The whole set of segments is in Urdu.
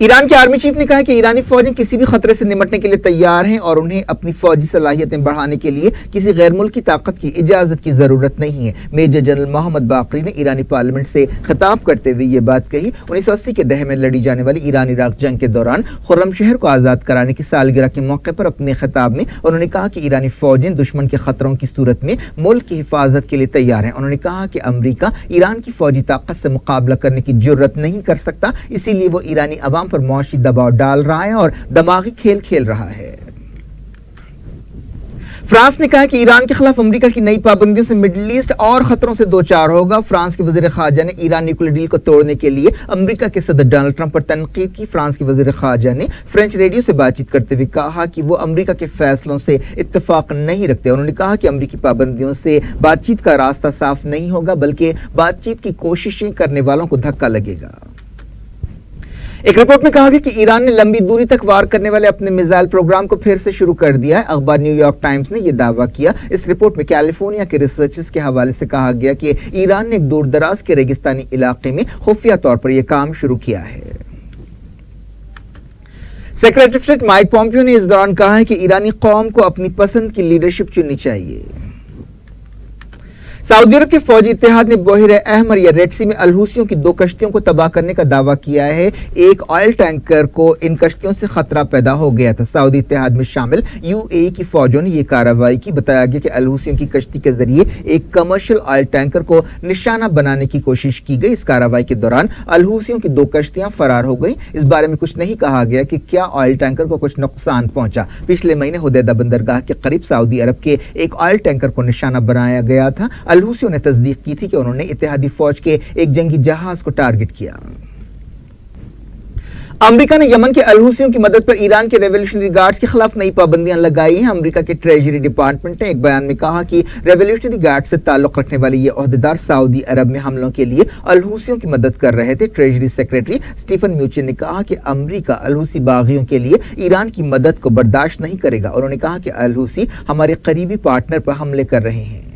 ایران کے آرمی چیف نے کہا کہ ایرانی فوجیں کسی بھی خطرے سے نمٹنے کے لیے تیار ہیں اور انہیں اپنی فوجی صلاحیتیں بڑھانے کے لیے کسی غیر ملکی طاقت کی اجازت کی ضرورت نہیں ہے۔ میجر جنرل محمد باقری نے ایرانی پارلیمنٹ سے خطاب کرتے ہوئے یہ بات کہی۔ 1980 کے دہے میں لڑی جانے والی ایران عراق جنگ کے دوران خرم شہر کو آزاد کرانے کی سالگرہ کے موقع پر اپنے خطاب میں انہوں نے کہا کہ ایرانی فوجیں دشمن کے خطروں کی صورت میں ملک کی حفاظت کے لیے تیار ہیں۔ انہوں نے کہا کہ امریکہ ایران کی فوجی طاقت سے مقابلہ کرنے کی جرات نہیں کر سکتا، اسی لیے وہ ایرانی عوام پر معاشی دباؤ ڈال رہا ہے اور دماغی کھیل کھیل رہا ہے۔ فرانس نے کہا کہ ایران کے خلاف امریکہ کی نئی پابندیوں سے مڈل ایسٹ اور خطروں سے دوچار ہوگا۔ فرانس کے وزیر خارجہ نے ایران نیوکلیئر ڈیل کو توڑنے کے لیے امریکہ کے صدر ڈونلڈ ٹرمپ پر تنقید کی۔ فرانس کے وزیر خارجہ نے فرینچ ریڈیو سے بات چیت کرتے ہوئے کہا کہ وہ امریکہ کے فیصلوں سے اتفاق نہیں رکھتے۔ انہوں نے کہا کہ امریکی پابندیوں سے بات چیت کا راستہ صاف نہیں ہوگا بلکہ بات چیت کی کوششیں کرنے والوں کو دھکا لگے گا۔ ایک رپورٹ میں کہا گیا کہ ایران نے لمبی دوری تک وار کرنے والے اپنے میزائل پروگرام کو پھر سے شروع کر دیا ہے۔ اخبار نیو یارک ٹائمز نے یہ دعویٰ کیا۔ اس رپورٹ میں کیلیفورنیا کے ریسرچرز کے حوالے سے کہا گیا کہ ایران نے ایک دور دراز کے ریگستانی علاقے میں خفیہ طور پر یہ کام شروع کیا ہے۔ سیکریٹری اسٹیٹ مائک پومپیو نے اس دوران کہا ہے کہ ایرانی قوم کو اپنی پسند کی لیڈرشپ چننی چاہیے۔ سعودی عرب کے فوجی اتحاد نے بحیرہ احمر یا ریڈ سی میں الحوثیوں کی 2 کشتیوں کو تباہ کرنے کا دعویٰ کیا ہے۔ ایک آئل ٹینکر کو ان کشتیوں سے خطرہ پیدا ہو گیا تھا۔ سعودی اتحاد میں شامل UAE کی فوجوں نے یہ کارروائی کی۔ بتایا گیا کہ الحوثیوں کی کشتی کے ذریعے ایک کمرشل آئل ٹینکر کو نشانہ بنانے کی کوشش کی گئی۔ اس کارروائی کے دوران الحوثیوں کی 2 کشتیاں فرار ہو گئیں۔ اس بارے میں کچھ نہیں کہا گیا کہ کیا آئل ٹینکر کو کچھ نقصان پہنچا۔ پچھلے مہینے حدیدہ بندرگاہ کے قریب سعودی عرب کے ایک آئل ٹینکر کو نشانہ بنایا گیا تھا۔ الحوثیوں نے تصدیق کی تھی کہ انہوں نے اتحادی فوج کے ایک جنگی جہاز کو ٹارگٹ کیا۔ امریکہ نے یمن کے الحوثیوں کی مدد پر ایران کے ریولیوشنری گارڈز کے خلاف نئی پابندیاں لگائی ہیں۔ امریکہ کے ٹریجری ڈپارٹمنٹ نے ایک بیان میں کہا کہ ریولیوشنری گارڈ سے تعلق رکھنے والے یہ عہدیدار سعودی عرب میں حملوں کے لیے الحوثیوں کی مدد کر رہے تھے۔ ٹریجری سیکریٹری اسٹیفن میوچن نے کہا کہ امریکہ الحوثی باغیوں کے لیے ایران کی مدد کو برداشت نہیں کرے گا۔ انہوں نے کہا کہ الحوثی ہمارے قریبی پارٹنر پر حملے کر رہے ہیں۔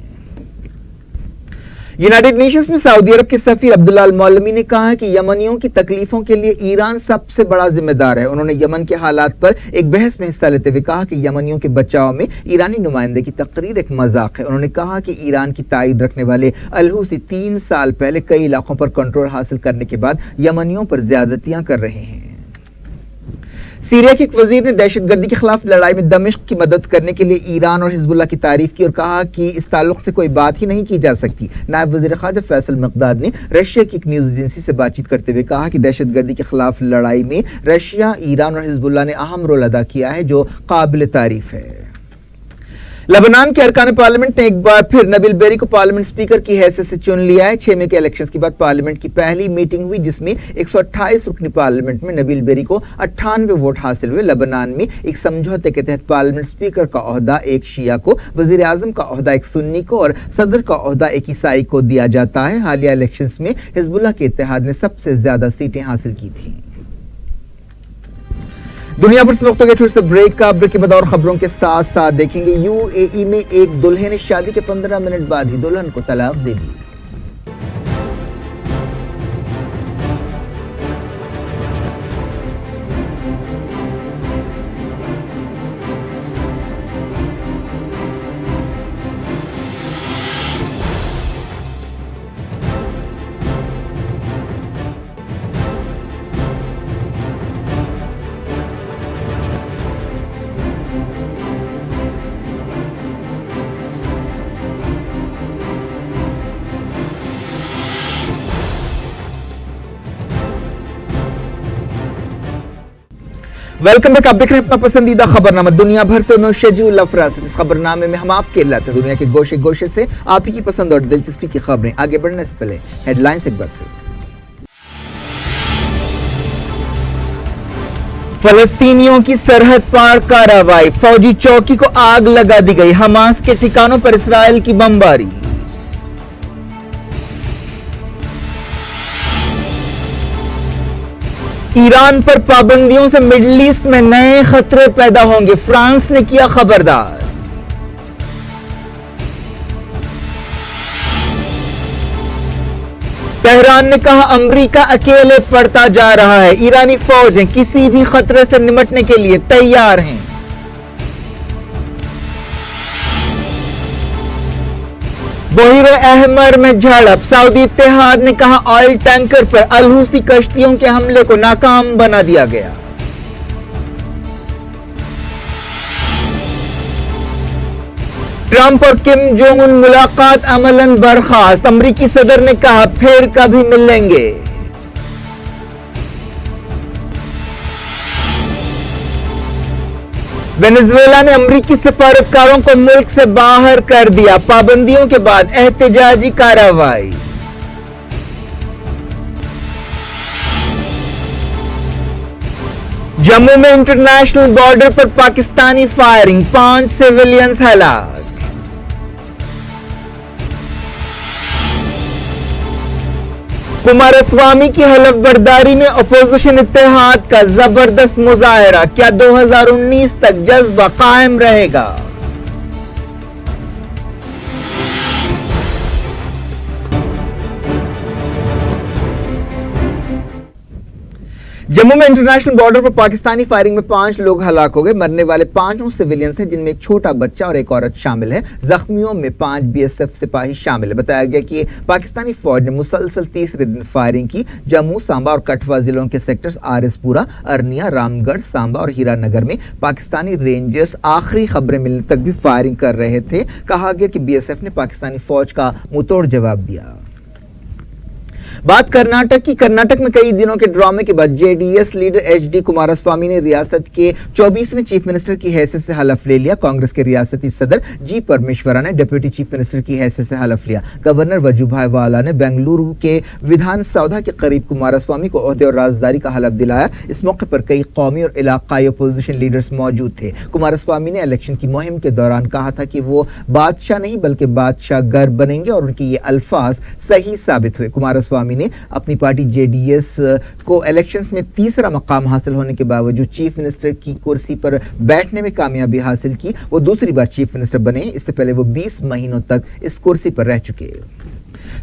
یونائیٹڈ نیشنز میں سعودی عرب کے سفیر عبداللہ المعلمی نے کہا ہے کہ یمنیوں کی تکلیفوں کے لیے ایران سب سے بڑا ذمہ دار ہے۔ انہوں نے یمن کے حالات پر ایک بحث میں حصہ لیتے ہوئے کہا کہ یمنیوں کے بچاؤ میں ایرانی نمائندے کی تقریر ایک مذاق ہے۔ انہوں نے کہا کہ ایران کی تائید رکھنے والے الحوثی 3 سال پہلے کئی علاقوں پر کنٹرول حاصل کرنے کے بعد یمنیوں پر زیادتیاں کر رہے ہیں۔ سیریا کے ایک وزیر نے دہشت گردی کے خلاف لڑائی میں دمشق کی مدد کرنے کے لیے ایران اور حزب اللہ کی تعریف کی اور کہا کہ اس تعلق سے کوئی بات ہی نہیں کی جا سکتی۔ نائب وزیر خارجہ فیصل مقداد نے رشیا کی ایک نیوز ایجنسی سے بات چیت کرتے ہوئے کہا کہ دہشت گردی کے خلاف لڑائی میں رشیا، ایران اور حزب اللہ نے اہم رول ادا کیا ہے جو قابل تعریف ہے۔ لبنان کے ارکان پارلیمنٹ نے ایک بار پھر نبیل بیری کو پارلیمنٹ اسپیکر کی حیثیت سے چن لیا ہے۔ 6 مئی کے الیکشنز کے بعد پارلیمنٹ کی پہلی میٹنگ ہوئی جس میں 128 رکنی پارلیمنٹ میں نبیل بیری کو 98 ووٹ حاصل ہوئے۔ لبنان میں ایک سمجھوتے کے تحت پارلیمنٹ اسپیکر کا عہدہ ایک شیعہ کو، وزیر اعظم کا عہدہ ایک سنی کو اور صدر کا عہدہ ایک عیسائی کو دیا جاتا ہے۔ حالیہ الیکشنز میں حزب اللہ کے اتحاد نے سب سے زیادہ سیٹیں حاصل کی تھیں۔ دنیا پر اس وقت ہو گیا چھوٹے سے بریک کا۔ بریک کے بعد اور خبروں کے ساتھ ساتھ دیکھیں گے UAE میں ایک دلہے نے شادی کے 15 منٹ بعد ہی دلہن کو طلاق دے دی۔ Welcome back. آپ دیکھ رہے ہیں اپنا پسندیدہ خبرنامہ دنیا بھر سے۔ میں شجیع افراز۔ اس خبرنامے میں ہم آپ کے لاتے ہیں دنیا کے گوشے گوشے سے آپ ہی کی پسند اور دلچسپی کی خبریں۔ آگے بڑھنے سے پہلے ہیڈ لائنز ایک بار پھر۔ فلسطینیوں کی سرحد پار کارروائی، فوجی چوکی کو آگ لگا دی گئی، حماس کے ٹھکانوں پر اسرائیل کی بمباری۔ ایران پر پابندیوں سے مڈل ایسٹ میں نئے خطرے پیدا ہوں گے، فرانس نے کیا خبردار۔ تہران نے کہا امریکہ اکیلے پڑتا جا رہا ہے، ایرانی فوجیں کسی بھی خطرے سے نمٹنے کے لیے تیار ہیں۔ بحیرہ احمر میں جھڑپ، سعودی اتحاد نے کہا آئل ٹینکر پر الحوثی کشتیوں کے حملے کو ناکام بنا دیا گیا۔ ٹرمپ اور کم جونگ ان ملاقات عملاً برخاست، امریکی صدر نے کہا پھر کبھی ملیں گے۔ وینزویلا نے امریکی سفارتکاروں کو ملک سے باہر کر دیا، پابندیوں کے بعد احتجاجی کارروائی۔ جموں میں انٹرنیشنل بارڈر پر پاکستانی فائرنگ، 5 سیویلینز ہلاک۔ کماراسوامی کی حلف برداری میں اپوزیشن اتحاد کا زبردست مظاہرہ، کیا 2019 تک جذبہ قائم رہے گا؟ جموں میں انٹرنیشنل بارڈر پر پاکستانی فائرنگ میں 5 لوگ ہلاک ہو گئے۔ مرنے والے 5 سیویلینز ہیں، جن میں ایک چھوٹا بچہ اور ایک عورت شامل ہے۔ زخمیوں میں 5 BSF سپاہی شامل ہے۔ بتایا گیا کہ پاکستانی فوج نے مسلسل تیسرے دن فائرنگ کی۔ جموں، سانبا اور کٹھوا ضلعوں کے سیکٹرز RS پورہ، ارنیا، رام گڑھ، سانبا اور ہیرا نگر میں پاکستانی رینجرز آخری خبریں ملنے تک بھی فائرنگ کر رہے تھے۔ کہا گیا کہ BSF نے پاکستانی فوج کا منہ توڑ جواب دیا۔ بات کرناٹک کی۔ کرناٹک میں کئی دنوں کے ڈرامے کے بعد JDS لیڈر HD کماراسوامی نے ریاست کے 24ویں چیف منسٹر کی حیثیت سے حلف لے لیا۔ کانگریس کے ریاستی صدر G پرمیشورا نے ڈپٹی چیف منسٹر کی حیثیت سے حلف لیا۔ گورنر وجوبھائی والا نے بنگلورو کے ودھان سودھا کے قریب کماراسوامی کو عہدے اور رازداری کا حلف دلایا۔ اس موقع پر کئی قومی اور علاقائی اپوزیشن لیڈرز موجود تھے۔ کماراسوامی نے الیکشن کی مہم کے دوران کہا تھا کہ وہ بادشاہ نہیں بلکہ بادشاہ گر بنیں گے، اور ان کی یہ الفاظ صحیح ثابت ہوئے۔ کماراسوامی نے اپنی پارٹی JDS کو الیکشنز میں تیسرا مقام حاصل ہونے کے باوجود چیف منسٹر کی کرسی پر بیٹھنے میں کامیابی حاصل کی۔ وہ دوسری بار چیف منسٹر بنے، اس سے پہلے وہ 20 مہینوں تک اس کرسی پر رہ چکے۔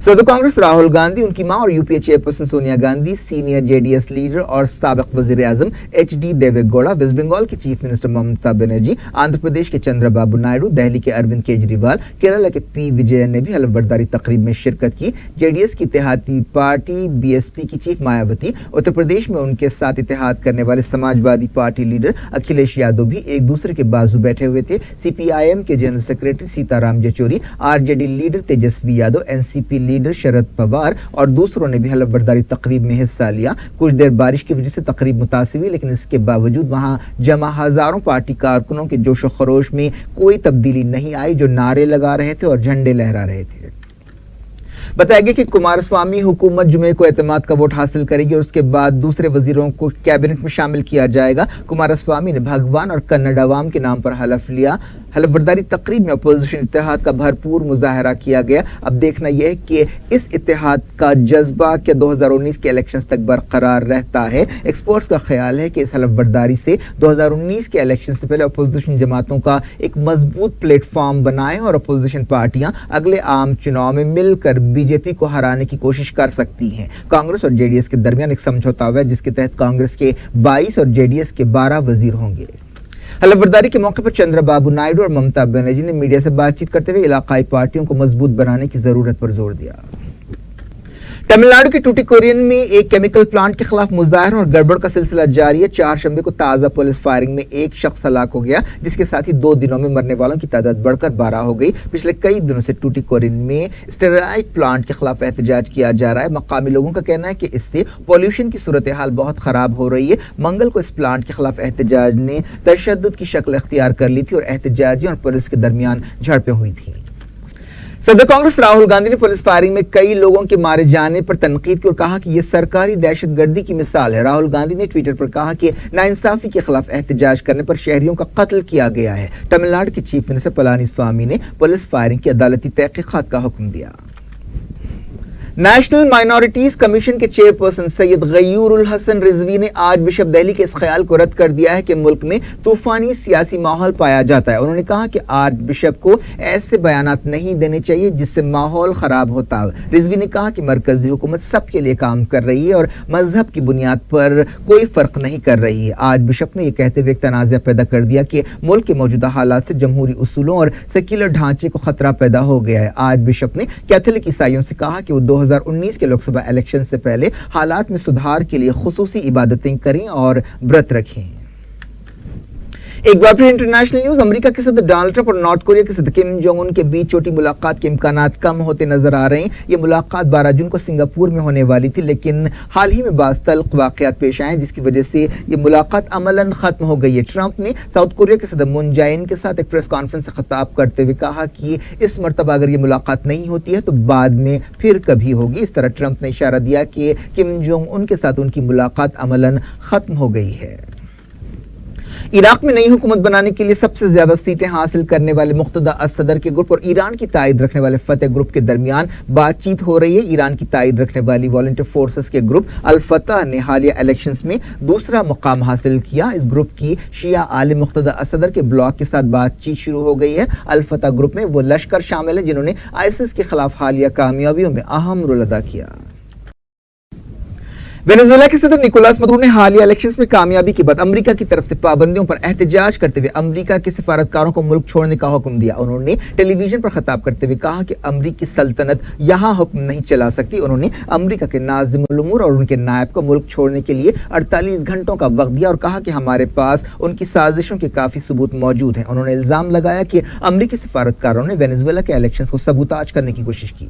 صدر کانگریس راہل گاندھی، ان کی ماں اور UPA chairperson Sonia Gandhi, senior JDS leader اور سابق وزیر اعظم HD دیوے گوڑا، ویسٹ بنگال کی چیف منسٹر ممتا بنرجی، آندھرا پردیش کے چندرا بابو نائیڈو، دہلی کے اروند کیجریوال، کیرالہ کے P وجے نے بھی حلف برداری تقریب میں شرکت کی۔ JDS کی اتحادی پارٹی BSP کی چیف مایاوتی، اتر پردیش میں ان کے ساتھ اتحاد کرنے والے سماجوادی پارٹی لیڈر اکھلیش یادو بھی ایک دوسرے کے بازو بیٹھے ہوئے تھے۔ CPIM کے general secretary Sitaram Yechury, RJD leader Tejashwi Yadav, NCP leader Sharad Pawar اور دوسروں نے بھی حلف برداری تقریب میں حصہ لیا۔ کچھ دیر بارش کی وجہ سے تقریب متاثر ہوئی، لیکن اس کے باوجود وہاں جمع ہزاروں پارٹی کارکنوں کے جوش و خروش میں کوئی تبدیلی نہیں آئی، جو نعرے لگا رہے تھے اور جھنڈے لہرا رہے تھے۔ بتایا گیا کہ کماراسوامی حکومت جمعے کو اعتماد کا ووٹ حاصل کرے گی اور اس کے بعد دوسرے وزیروں کو کیبنٹ میں شامل کیا جائے گا۔ کماراسوامی نے بھگوان اور کنڑ عوام کے نام پر حلف لیا۔ حلف برداری تقریب میں اپوزیشن اتحاد کا بھرپور مظاہرہ کیا گیا۔ اب دیکھنا یہ ہے کہ اس اتحاد کا جذبہ کیا 2019 کے الیکشنز تک برقرار رہتا ہے۔ ایکسپرٹس کا خیال ہے کہ اس حلف برداری سے 2019 کے الیکشن سے پہلے اپوزیشن جماعتوں کا ایک مضبوط پلیٹ فارم بنائے اور اپوزیشن پارٹیاں اگلے عام چناؤ میں مل کر BJP کو ہرانے کی کوشش کر سکتی ہیں۔ کانگریس اور JDS کے درمیان ایک سمجھوتا ہوا ہے، جس کے تحت کانگریس کے 22 اور JDS کے 12 وزیر ہوں گے۔ حلف برداری کے موقع پر چندرا بابو نائیڈو اور ممتا بنرجی نے میڈیا سے بات چیت کرتے ہوئے علاقائی پارٹیوں کو مضبوط بنانے کی ضرورت پر زور دیا۔ تمل ناڈو کے ٹوٹیکورین میں ایک کیمیکل پلانٹ کے خلاف مظاہروں اور گڑبڑ کا سلسلہ جاری ہے۔ 4 شنبے کو تازہ پولیس فائرنگ میں ایک شخص ہلاک ہو گیا، جس کے ساتھ ہی 2 دنوں میں مرنے والوں کی تعداد بڑھ کر 12 ہو گئی۔ پچھلے کئی دنوں سے ٹوٹیکورین میں اسٹیرائڈ پلانٹ کے خلاف احتجاج کیا جا رہا ہے۔ مقامی لوگوں کا کہنا ہے کہ اس سے پولیوشن کی صورتحال بہت خراب ہو رہی ہے۔ منگل کو اس پلانٹ کے خلاف احتجاج نے تشدد کی شکل اختیار کر لی تھی اور احتجاجیوں اور پولیس کے درمیان جھڑپیں ہوئی تھیں۔ صدر کانگریس راہل گاندھی نے پولیس فائرنگ میں کئی لوگوں کے مارے جانے پر تنقید کی اور کہا کہ یہ سرکاری دہشت گردی کی مثال ہے۔ راہل گاندھی نے ٹویٹر پر کہا کہ ناانصافی کے خلاف احتجاج کرنے پر شہریوں کا قتل کیا گیا ہے۔ تمل ناڈو کے چیف منسٹر پلانی سوامی نے پولیس فائرنگ کی عدالتی تحقیقات کا حکم دیا۔ نیشنل مائنورٹیز کمیشن کے چیئرپرسن سید غیور الحسن رضوی نے آج بشپ دہلی کے اس خیال کو رد کر دیا ہے کہ ملک میں طوفانی سیاسی ماحول پایا جاتا ہے. انہوں نے کہا کہ آج بشپ کو ایسے بیانات نہیں دینے چاہیے جس سے ماحول خراب ہوتا ہو. رضوی نے کہا کہ مرکزی حکومت سب کے لیے کام کر رہی ہے اور مذہب کی بنیاد پر کوئی فرق نہیں کر رہی ہے. آج بشپ نے یہ کہتے ہوئے ایک تنازع پیدا کر دیا کہ ملک کے موجودہ حالات سے جمہوری اصولوں اور سیکولر ڈھانچے کو خطرہ پیدا ہو گیا ہے. آج بشپ نے کیتھولک عیسائیوں سے کہا کہ وہ 2019 کے لوک سبھا الیکشن سے پہلے حالات میں سدھار کے لیے خصوصی عبادتیں کریں اور برت رکھیں. ایک بار پھر انٹرنیشنل نیوز. امریکہ کے صدر ڈونلڈ ٹرمپ اور نارتھ کوریا کے صدر کم جونگ ان کے بیچ چھوٹی ملاقات کے امکانات کم ہوتے نظر آ رہے ہیں. یہ ملاقات 12 جون کو سنگاپور میں ہونے والی تھی لیکن حال ہی میں بعض تلخ واقعات پیش آئے جس کی وجہ سے یہ ملاقات عملاً ختم ہو گئی ہے. ٹرمپ نے ساؤتھ کوریا کے صدر مون جے ان کے ساتھ ایک پریس کانفرنس سے خطاب کرتے ہوئے کہا کہ اس مرتبہ اگر یہ ملاقات نہیں ہوتی ہے تو بعد میں پھر کبھی ہوگی. اس طرح ٹرمپ نے اشارہ دیا کہ کم جونگ ان کے ساتھ ان کی ملاقات عملاً ختم ہو گئی ہے. عراق میں نئی حکومت بنانے کے لیے سب سے زیادہ سیٹیں حاصل کرنے والے مقتدی الصدر کے گروپ اور ایران کی تائید رکھنے والے فتح گروپ کے درمیان بات چیت ہو رہی ہے. ایران کی تائید رکھنے والی والنٹیئر فورسز کے گروپ الفتح نے حالیہ الیکشنز میں دوسرا مقام حاصل کیا. اس گروپ کی شیعہ عالم مقتدی الصدر کے بلاک کے ساتھ بات چیت شروع ہو گئی ہے. الفتح گروپ میں وہ لشکر شامل ہیں جنہوں نے آئیسس کے خلاف حالیہ کامیابیوں میں اہم رول ادا کیا. وینزویلا کے صدر نکولاس مدورو نے حالیہ الیکشنز میں کامیابی کے بعد امریکہ کی طرف سے پابندیوں پر احتجاج کرتے ہوئے امریکہ کے سفارتکاروں کو ملک چھوڑنے کا حکم دیا. انہوں نے ٹیلی ویژن پر خطاب کرتے ہوئے کہا کہ امریکی سلطنت یہاں حکم نہیں چلا سکتی. انہوں نے امریکہ کے ناظم الامور اور ان کے نائب کو ملک چھوڑنے کے لیے 48 گھنٹوں کا وقت دیا اور کہا کہ ہمارے پاس ان کی سازشوں کے کافی ثبوت موجود ہیں. انہوں نے الزام لگایا کہ امریکی سفارتکاروں نے وینزویلا کے الیکشنز کو سبوتاج کرنے کی کوشش کی.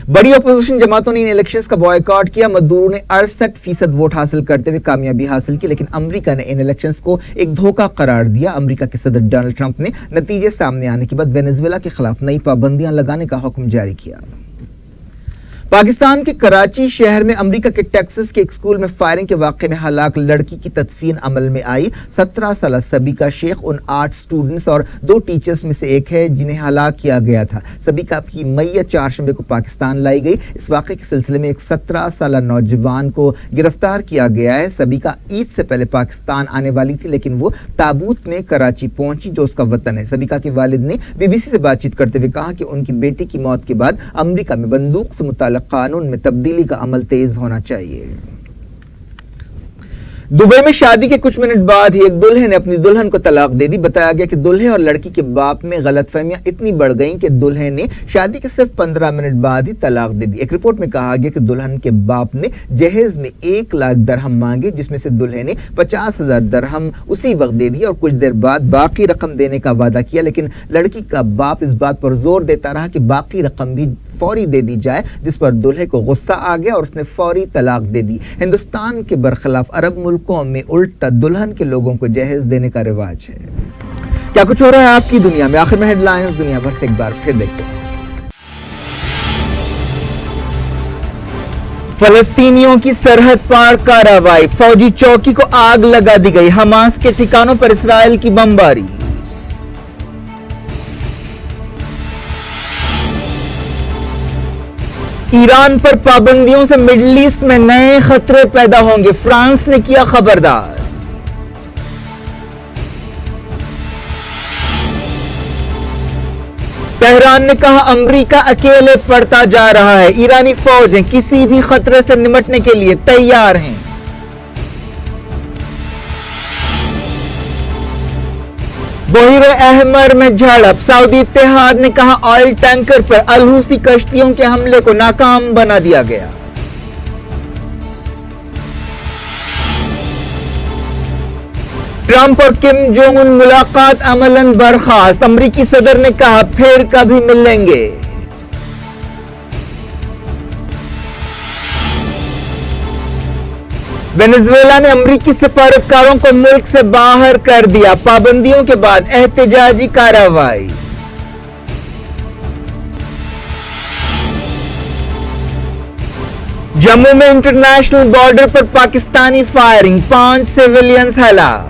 بڑی اپوزیشن جماعتوں نے ان الیکشنز کا بائیکاٹ کیا. مدورو نے 68% ووٹ حاصل کرتے ہوئے کامیابی حاصل کی لیکن امریکہ نے ان الیکشنز کو ایک دھوکہ قرار دیا. امریکہ کے صدر ڈونلڈ ٹرمپ نے نتیجے سامنے آنے کے بعد وینزویلا کے خلاف نئی پابندیاں لگانے کا حکم جاری کیا. پاکستان کے کراچی شہر میں امریکہ کے ٹیکساس کے ایک اسکول میں فائرنگ کے واقعے میں ہلاک لڑکی کی تدفین عمل میں آئی. 17 سالہ سبیکا شیخ ان 8 سٹوڈنٹس اور 2 ٹیچرز میں سے ایک ہے جنہیں ہلاک کیا گیا تھا. سبیکا کی میت 4 شنبے کو پاکستان لائی گئی. اس واقعے کے سلسلے میں ایک 17 سالہ نوجوان کو گرفتار کیا گیا ہے. سبیکا عید سے پہلے پاکستان آنے والی تھی لیکن وہ تابوت میں کراچی پہنچی جو اس کا وطن ہے. سبیکا کے والد نے BBC سے بات چیت کرتے ہوئے کہا کہ ان کی بیٹی کی موت کے بعد امریکہ میں بندوق سے متعلق قانون میں تبدیلی کا عمل تیز ہونا چاہیے. دبئی میں شادی کے کچھ منٹ بعد ہی ایک دلہے نے اپنی دلہن کو طلاق دے دی. بتایا گیا کہ دلہے اور لڑکی کے باپ میں غلط فہمیاں اتنی بڑھ گئیں کہ دلہے نے شادی کے صرف 15 منٹ بعد ہی طلاق دے دی. ایک رپورٹ میں کہا گیا کہ دلہن کے باپ نے جہیز میں 1 لاکھ درہم مانگے جس میں سے دلہے نے 50,000 درہم اسی وقت دے دی اور کچھ دیر بعد باقی رقم دینے کا وعدہ کیا لیکن لڑکی کا باپ اس بات پر زور دیتا رہا کہ باقی رقم بھی فوری دے دی جائے جس پر دلہے کو غصہ آ گیا اور اس نے فوری طلاق دے دی. ہندوستان کے برخلاف عرب ملکوں میں الٹا دلہن کے لوگوں کو جہیز دینے کا رواج ہے. کیا کچھ ہو رہا ہے آپ کی دنیا میں؟ آخر میں ہیڈ لائنز دنیا بھر سے ایک بار پھر دیکھتے ہیں. فلسطینیوں کی سرحد پار کارروائی. فوجی چوکی کو آگ لگا دی گئی. حماس کے ٹھکانوں پر اسرائیل کی بمباری. ایران پر پابندیوں سے مڈل ایسٹ میں نئے خطرے پیدا ہوں گے. فرانس نے کیا خبردار. تہران نے کہا امریکہ اکیلے پڑتا جا رہا ہے. ایرانی فوجیں کسی بھی خطرے سے نمٹنے کے لیے تیار ہیں. بحیرہ احمر میں جھڑپ. سعودی اتحاد نے کہا آئل ٹینکر پر الحوثی کشتیوں کے حملے کو ناکام بنا دیا گیا. ٹرمپ اور کم جونگ ان ملاقات عملاً برخاست. امریکی صدر نے کہا پھر کبھی ملیں گے. وینزویلا نے امریکی سفارتکاروں کو ملک سے باہر کر دیا. پابندیوں کے بعد احتجاجی کارروائی. جموں میں انٹرنیشنل بارڈر پر پاکستانی فائرنگ. 5 سیویلینز ہلاک.